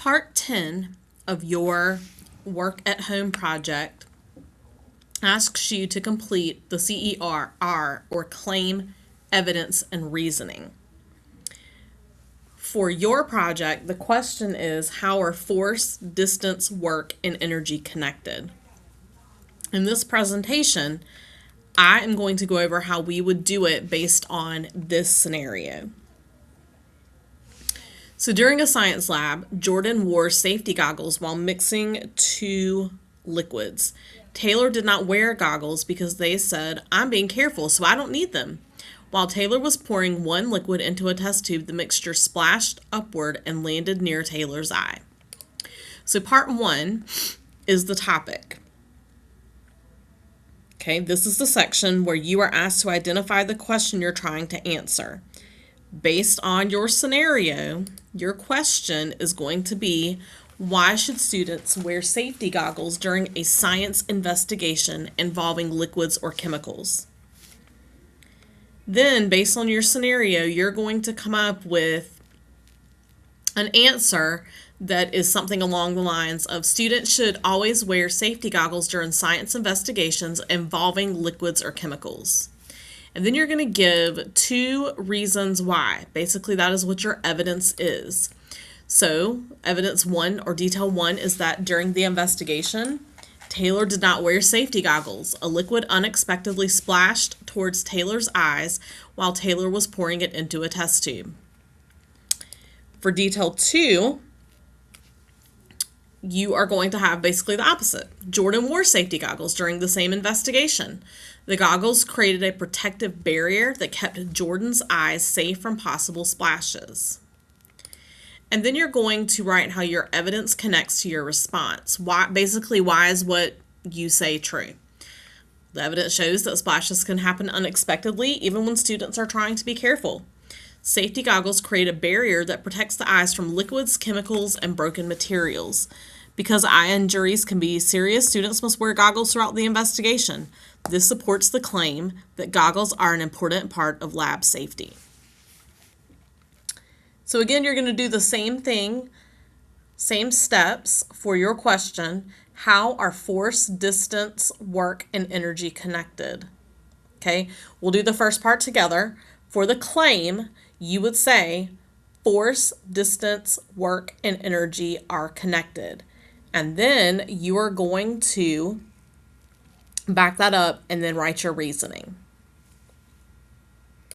Part 10 of your work at home project asks you to complete the CER, or Claim, Evidence, and Reasoning. For your project, the question is, how are force, distance, work, and energy connected? In this presentation, I am going to go over how we would do it based on this scenario. So during a science lab, Jordan wore safety goggles while mixing two liquids. Taylor did not wear goggles because they said, "I'm being careful, so I don't need them." While Taylor was pouring one liquid into a test tube, the mixture splashed upward and landed near Taylor's eye. So part 1 is the topic. Okay, this is the section where you are asked to identify the question you're trying to answer. Based on your scenario, your question is going to be, why should students wear safety goggles during a science investigation involving liquids or chemicals? Then, based on your scenario, you're going to come up with an answer that is something along the lines of, students should always wear safety goggles during science investigations involving liquids or chemicals. And then you're going to give 2 reasons why. Basically, that is what your evidence is. So, evidence 1, or detail 1, is that during the investigation, Taylor did not wear safety goggles. A liquid unexpectedly splashed towards Taylor's eyes while Taylor was pouring it into a test tube. For detail 2, you are going to have basically the opposite. Jordan wore safety goggles during the same investigation. The goggles created a protective barrier that kept Jordan's eyes safe from possible splashes. And then you're going to write how your evidence connects to your response. Why is what you say true? The evidence shows that splashes can happen unexpectedly, even when students are trying to be careful. Safety goggles create a barrier that protects the eyes from liquids, chemicals, and broken materials. Because eye injuries can be serious, students must wear goggles throughout the investigation. This supports the claim that goggles are an important part of lab safety. So again, you're going to do the same thing, same steps for your question. How are force, distance, work, and energy connected? Okay, we'll do the first part together. For the claim, you would say force, distance, work, and energy are connected. And then you are going to back that up and then write your reasoning.